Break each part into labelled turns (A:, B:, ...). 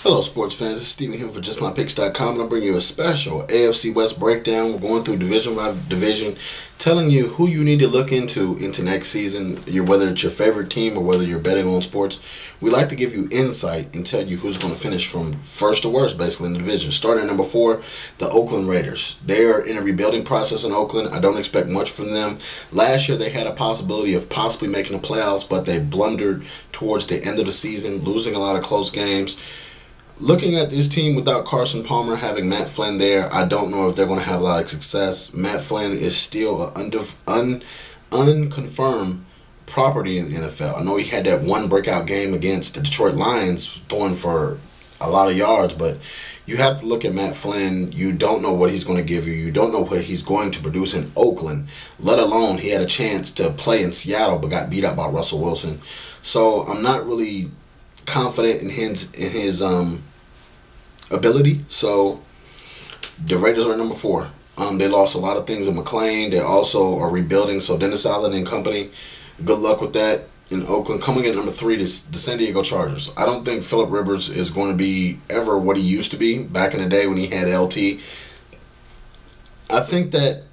A: Hello, sports fans. This is Steven here for JustMyPicks.com, and I'm bringing you a special AFC West breakdown. We're going through division by division, telling you who you need to look into next season, whether it's your favorite team or whether you're betting on sports. We like to give you insight and tell you who's going to finish from first to worst, basically, in the division. Starting at number 4, the Oakland Raiders. They are in a rebuilding process in Oakland. I don't expect much from them. Last year, they had a possibility of possibly making the playoffs, but they blundered towards the end of the season, losing a lot of close games. Looking at this team without Carson Palmer, having Matt Flynn there, I don't know if they're going to have a lot of success. Matt Flynn is still an unconfirmed property in the NFL. I know he had that one breakout game against the Detroit Lions, throwing for a lot of yards, but you have to look at Matt Flynn. You don't know what he's going to give you. You don't know what he's going to produce in Oakland, let alone he had a chance to play in Seattle but got beat up by Russell Wilson. So I'm not really confident in his ability. So the Raiders are number 4. They lost a lot of things in McLean. They also are rebuilding. So Dennis Allen and company, good luck with that in Oakland. Coming in number 3, the San Diego Chargers. I don't think Philip Rivers is going to be ever what he used to be back in the day when he had LT. I think that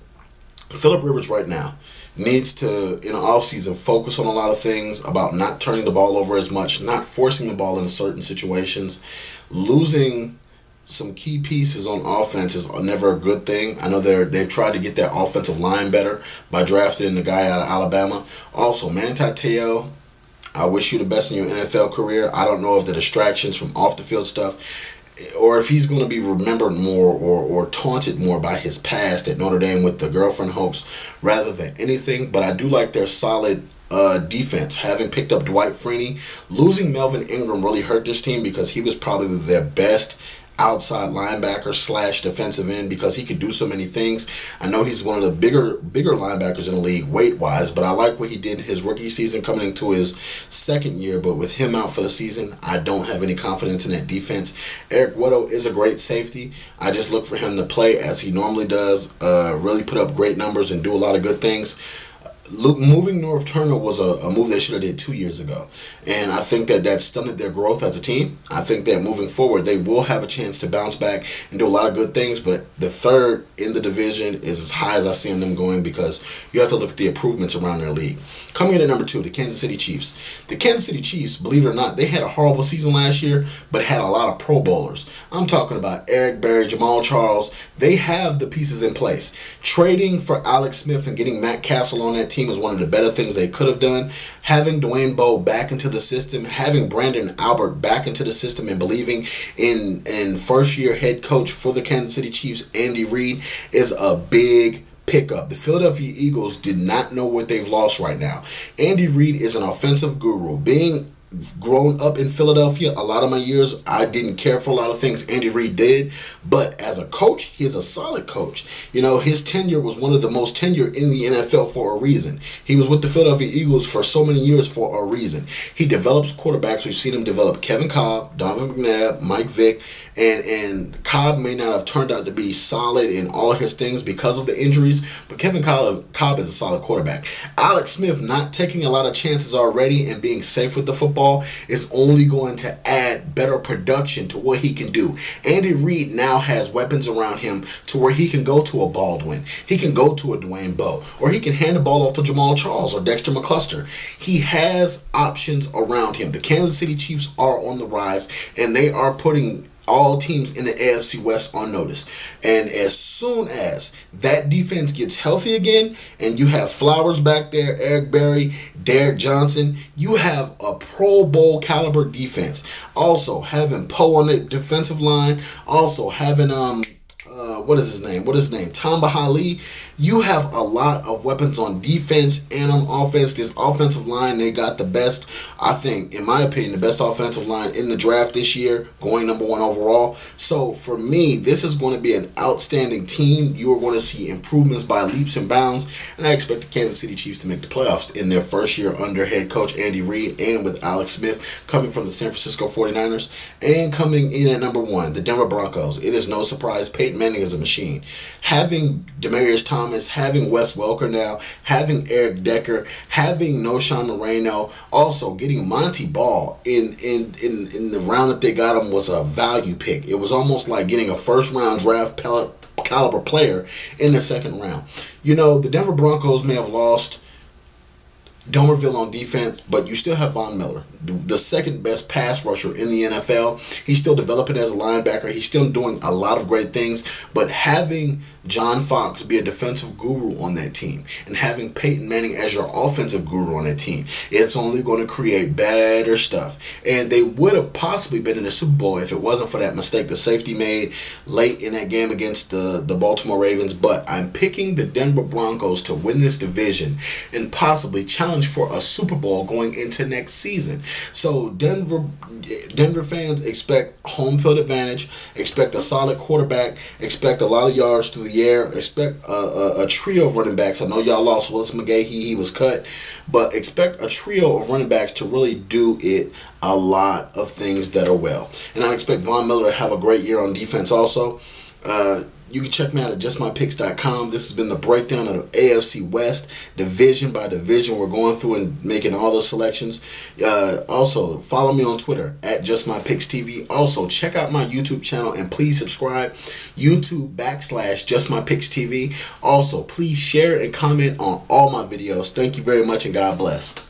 A: Philip Rivers right now needs to, in the offseason, focus on a lot of things about not turning the ball over as much, not forcing the ball into certain situations. Losing some key pieces on offense is never a good thing. I know they've tried to get that offensive line better by drafting the guy out of Alabama. Also, Manti Te'o, I wish you the best in your NFL career. I don't know if the distractions from off-the-field stuff, or if he's going to be remembered more or taunted more by his past at Notre Dame with the girlfriend hoax rather than anything. But I do like their solid defense. Having picked up Dwight Freeney, losing Melvin Ingram really hurt this team because he was probably their best outside linebacker / defensive end because he could do so many things. I know he's one of the bigger linebackers in the league weight-wise, but I like what he did his rookie season coming into his second year. But with him out for the season, I don't have any confidence in that defense. Eric Weddle is a great safety. I just look for him to play as he normally does, really put up great numbers and do a lot of good things. Moving North Turner was a move they should have did 2 years ago, and I think that stunted their growth as a team. I think that moving forward they will have a chance to bounce back and do a lot of good things, but the third in the division is as high as I see them going because you have to look at the improvements around their league. Coming in at number 2, the Kansas City Chiefs. The Kansas City Chiefs, believe it or not, they had a horrible season last year, but had a lot of Pro Bowlers. I'm talking about Eric Berry, Jamal Charles. They have the pieces in place. Trading for Alex Smith and getting Matt Castle on that team is one of the better things they could have done. Having Dwayne Bowe back into the system, having Brandon Albert back into the system, and believing in first-year head coach for the Kansas City Chiefs, Andy Reid, is a big pickup. The Philadelphia Eagles did not know what they've lost right now. Andy Reid is an offensive guru. Being grown up in Philadelphia, a lot of my years, I didn't care for a lot of things Andy Reid did, but as a coach, he's a solid coach. You know, his tenure was one of the most tenured in the NFL for a reason. He was with the Philadelphia Eagles for so many years for a reason. He develops quarterbacks. We've seen him develop Kevin Kolb, Donovan McNabb, Mike Vick, and Cobb may not have turned out to be solid in all of his things because of the injuries, but Kevin Kolb is a solid quarterback. Alex Smith not taking a lot of chances already and being safe with the football is only going to add better production to what he can do. Andy Reid now has weapons around him to where he can go to a Baldwin, he can go to a Dwayne Bowe, or he can hand the ball off to Jamal Charles or Dexter McCluster. He has options around him. The Kansas City Chiefs are on the rise, and they are putting all teams in the AFC West on notice. And as soon as that defense gets healthy again and you have Flowers back there, Eric Berry, Derek Johnson, you have a Pro Bowl caliber defense. Also having Poe on the defensive line, also having what is his name? Tamba Hali. You have a lot of weapons on defense and on offense. This offensive line, they got the best, I think, in my opinion, the best offensive line in the draft this year, going number 1 overall. So for me, this is going to be an outstanding team. You are going to see improvements by leaps and bounds, and I expect the Kansas City Chiefs to make the playoffs in their first year under head coach Andy Reid and with Alex Smith coming from the San Francisco 49ers. And coming in at number 1, the Denver Broncos. It is no surprise Peyton Manning is a machine. Having Demaryius Thomas, having Wes Welker now, having Eric Decker, having Noshawn Moreno, also getting Monty Ball in the round that they got him was a value pick. It was almost like getting a first round draft caliber player in the second round. You know, the Denver Broncos may have lost Domerville on defense, but you still have Von Miller, the second best pass rusher in the NFL. He's still developing as a linebacker. He's still doing a lot of great things, but having John Fox be a defensive guru on that team and having Peyton Manning as your offensive guru on that team, it's only going to create better stuff. And they would have possibly been in the Super Bowl if it wasn't for that mistake the safety made late in that game against the Baltimore Ravens. But I'm picking the Denver Broncos to win this division and possibly challenge for a Super Bowl going into next season. So Denver fans, expect home field advantage, expect a solid quarterback, expect a lot of yards through the air, expect a trio of running backs. I know y'all lost Willis McGahee, he was cut, but expect a trio of running backs to really do it a lot of things that are well. And I expect Von Miller to have a great year on defense also. You can check me out at justmypicks.com. This has been the breakdown of the AFC West, division by division. We're going through and making all those selections. Also, follow me on Twitter at justmypicks.tv. Also, check out my YouTube channel and please subscribe. YouTube.com/justmypicks.tv. Also, please share and comment on all my videos. Thank you very much and God bless.